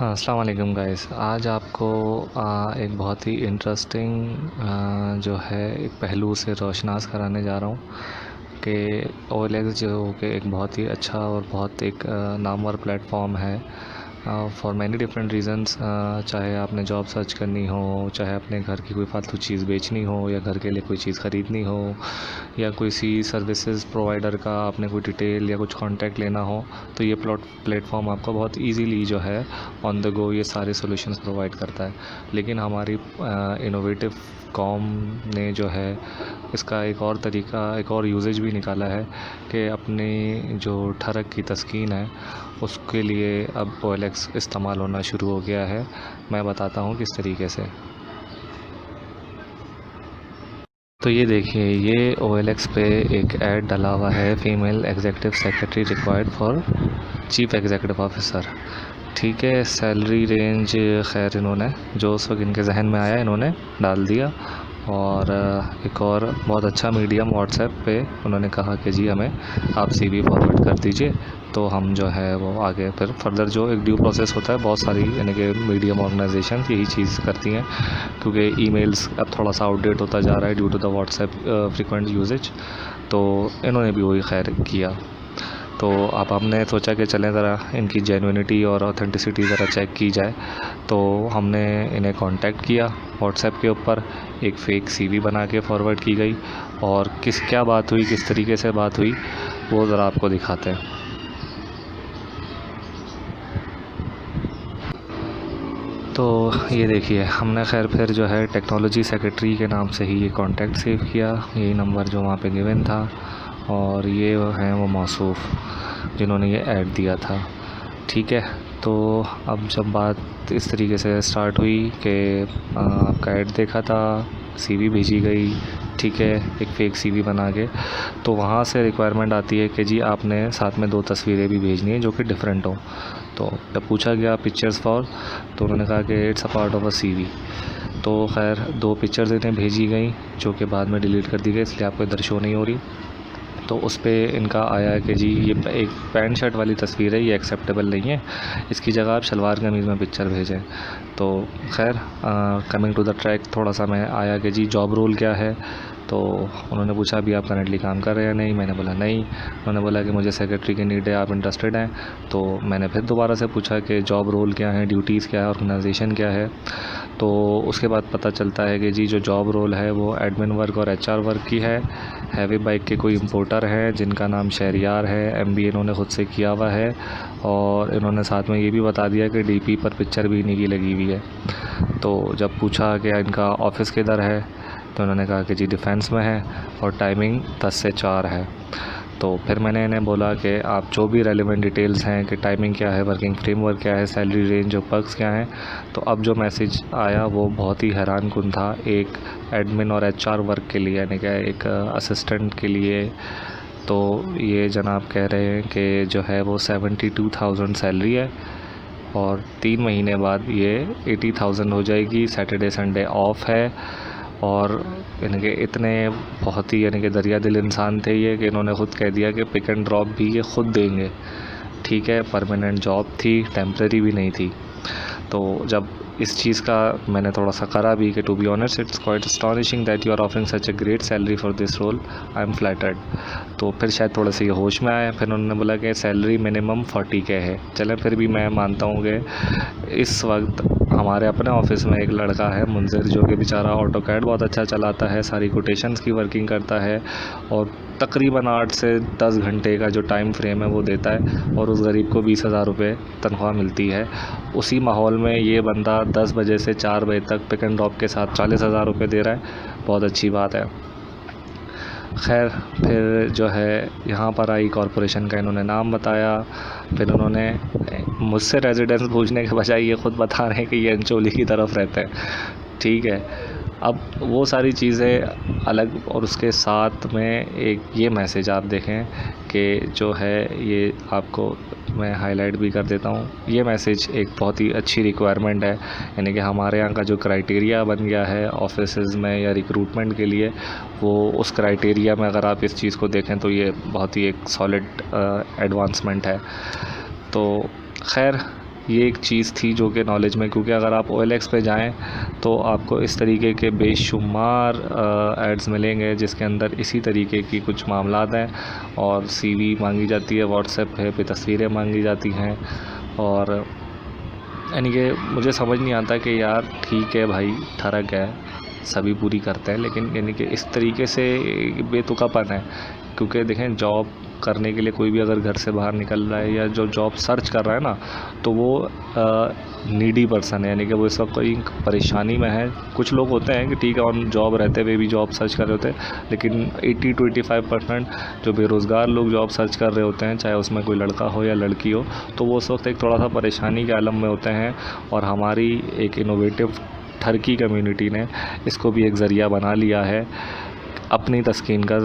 अस्सलाम वालेकुम गाइस। आज आपको एक बहुत ही इंटरेस्टिंग जो है एक पहलू से रोशनास कराने जा रहा हूँ कि OLX जो कि एक बहुत ही अच्छा और बहुत एक नामवर प्लेटफॉर्म है फॉर मैनी डिफरेंट रीज़न्स। चाहे आपने जॉब सर्च करनी हो, चाहे अपने घर की कोई फालतू चीज़ बेचनी हो, या घर के लिए कोई चीज़ ख़रीदनी हो, या किसी सर्विसेज प्रोवाइडर का आपने कोई डिटेल या कुछ कांटेक्ट लेना हो, तो ये प्लेटफॉर्म आपको बहुत इजीली जो है ऑन द गो ये सारे सॉल्यूशंस प्रोवाइड करता है। लेकिन हमारी इनोवेटिव कॉम ने जो है इसका एक और तरीका, एक और यूजेज भी निकाला है कि अपनी जो ठरक की तस्कीन है उसके लिए अब OLX इस्तेमाल होना शुरू हो गया है। मैं बताता हूँ किस तरीके से। तो ये देखिए, ये OLX पे एक ऐड डाला हुआ है, female executive secretary required for chief executive officer. ठीक है, सैलरी रेंज खैर इन्होंने जो उस वक्त इनके जहन में आया इन्होंने डाल दिया। और एक और बहुत अच्छा मीडियम व्हाट्सएप पे उन्होंने कहा कि जी हमें आप CV फॉरवर्ड कर दीजिए, तो हम जो है वो आगे फिर फर्दर जो एक ड्यू प्रोसेस होता है, बहुत सारी यानी कि मीडियम ऑर्गेनाइजेशन यही चीज़ करती हैं, क्योंकि ईमेल्स अब थोड़ा सा आउटडेट होता जा रहा है due to the WhatsApp frequent usage. तो इन्होंने भी वही खैर किया। तो अब हमने सोचा कि चलें ज़रा इनकी जेन्युइनिटी और ऑथेंटिसिटी ज़रा चेक की जाए। तो हमने इन्हें कांटेक्ट किया व्हाट्सएप के ऊपर, एक फ़ेक CV बना के फॉरवर्ड की गई, और क्या बात हुई, किस तरीके से बात हुई, वो ज़रा आपको दिखाते हैं। तो ये देखिए, हमने खैर फिर जो है टेक्नोलॉजी सेक्रेटरी के नाम से ही ये कांटेक्ट सेव किया, यही नंबर जो वहाँ पे गिवन था, और ये हैं वो मौसूफ़ जिन्होंने ये ऐड दिया था। ठीक है, तो अब जब बात इस तरीके से स्टार्ट हुई कि आपका ऐड देखा था, CV भेजी गई, ठीक है, एक फ़ेक CV बना के, तो वहाँ से रिक्वायरमेंट आती है कि जी आपने साथ में 2 तस्वीरें भी भेजनी है जो कि डिफरेंट हो। तो जब पूछा गया पिक्चर्स फॉर, तो उन्होंने कहा कि it's a part of a CV। तो खैर 2 पिक्चर्स इन्हें भेजी गई जो कि बाद में डिलीट कर दी गई, इसलिए आपको इधर शो नहीं हो रही। तो उस पर इनका आया है कि जी ये एक पैंट शर्ट वाली तस्वीर है, ये एक्सेप्टेबल नहीं है, इसकी जगह आप शलवार कमीज़ में पिक्चर भेजें। तो खैर कमिंग टू द ट्रैक, थोड़ा सा मैं आया कि जी जॉब रोल क्या है। तो उन्होंने पूछा अभी आप करंटली काम कर रहे हैं? नहीं। मैंने बोला नहीं। उन्होंने बोला कि मुझे सेक्रेटरी की नीड है, आप इंटरेस्टेड हैं? तो मैंने फिर दोबारा से पूछा कि जॉब रोल क्या है, ड्यूटीज़ क्या है, ऑर्गेनाइजेशन क्या है। तो उसके बाद पता चलता है कि जी जो जॉब रोल है वो एडमिन वर्क और HR वर्क की है। हैवी बाइक के कोई इंपोर्टर हैं जिनका नाम शहरियार है, MBA इन्होंने ख़ुद से किया हुआ है, और इन्होंने साथ में ये भी बता दिया कि DP पर पिक्चर भी इन्हीं की लगी हुई है। तो जब पूछा कि इनका ऑफ़िस किधर है, तो उन्होंने कहा कि जी डिफेंस में है, और टाइमिंग 10 से 4 है। तो फिर मैंने इन्हें बोला कि आप जो भी रेलिवेंट डिटेल्स हैं कि टाइमिंग क्या है, वर्किंग फ्रेमवर्क क्या है, सैलरी रेंज और पर्क्स क्या हैं। तो अब जो मैसेज आया वो बहुत ही हैरानकुन था, एक एडमिन और HR वर्क के लिए, यानी कि एक असिस्टेंट के लिए। तो ये जनाब कह रहे हैं कि जो है वो 72,000 सैलरी है, और 3 महीने बाद ये 80,000 हो जाएगी। सैटरडे संडे ऑफ है, और यानी कि इतने बहुत ही यानी कि दरिया दिल इंसान थे ये कि इन्होंने ख़ुद कह दिया कि पिक एंड ड्रॉप भी ये ख़ुद देंगे। ठीक है, परमानेंट जॉब थी, टेम्प्रेरी भी नहीं थी। तो जब इस चीज़ का मैंने थोड़ा सा करा भी कि to be honest it's quite astonishing that you are offering such a great salary for this role, I am flattered. तो फिर शायद थोड़े से ये होश में आए, फिर उन्होंने बोला कि सैलरी मिनिमम 40K है। चलें, फिर भी मैं मानता हूँ कि इस वक्त हमारे अपने ऑफिस में एक लड़का है मुंज़िर, जो कि बेचारा ऑटोकैड बहुत अच्छा चलाता है, सारी कोटेशंस की वर्किंग करता है, और तकरीबन 8 से 10 घंटे का जो टाइम फ्रेम है वो देता है, और उस गरीब को 20,000 रुपये तनख्वाह मिलती है। उसी माहौल में ये बंदा 10 बजे से 4 बजे तक पिक एंड ड्रॉप के साथ 40,000 रुपये दे रहा है, बहुत अच्छी बात है। खैर फिर जो है यहाँ पर आई कॉरपोरेशन का इन्होंने नाम बताया, फिर उन्होंने मुझसे रेजिडेंस पूछने के बजाय ये ख़ुद बता रहे हैं कि ये अंचोली की तरफ रहते हैं। ठीक है, अब वो सारी चीज़ें अलग, और उसके साथ में एक ये मैसेज आप देखें कि जो है ये आपको मैं हाईलाइट भी कर देता हूँ। ये मैसेज एक बहुत ही अच्छी रिक्वायरमेंट है, यानी कि हमारे यहाँ का जो क्राइटेरिया बन गया है ऑफिसेज़ में या रिक्रूटमेंट के लिए, वो उस क्राइटेरिया में अगर आप इस चीज़ को देखें तो ये बहुत ही एक सॉलिड एडवांसमेंट है। तो खैर ये एक चीज़ थी जो कि नॉलेज में, क्योंकि अगर आप OLX पे जाएं तो आपको इस तरीके के बेशुमार एड्स मिलेंगे जिसके अंदर इसी तरीके की कुछ मामलात हैं और CV मांगी जाती है, व्हाट्सएप पे तस्वीरें मांगी जाती हैं। और यानी कि मुझे समझ नहीं आता कि यार ठीक है भाई, ठरक है, सभी पूरी करते हैं, लेकिन यानी कि इस तरीके से बेतुकापन है। क्योंकि देखें, जॉब करने के लिए कोई भी अगर घर से बाहर निकल रहा है या जो जॉब सर्च कर रहा है ना, तो वो नीडी पर्सन है, यानी कि वो इस वक्त कोई परेशानी में है। कुछ लोग होते हैं कि ठीक है, ऑन जॉब रहते हुए भी जॉब सर्च कर रहे होते हैं, लेकिन 80 to 85% जो बेरोज़गार लोग जॉब सर्च कर रहे होते हैं, चाहे उसमें कोई लड़का हो या लड़की हो, तो वो उस वक्त एक थोड़ा सा परेशानी के आलम में होते हैं। और हमारी एक इनोवेटिव ठरकी कम्युनिटी ने इसको भी एक ज़रिया बना लिया है अपनी तस्कीन का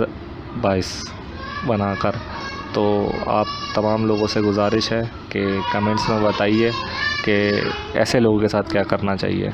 बाइस बनाकर। तो आप तमाम लोगों से गुजारिश है कि कमेंट्स में बताइए कि ऐसे लोगों के साथ क्या करना चाहिए।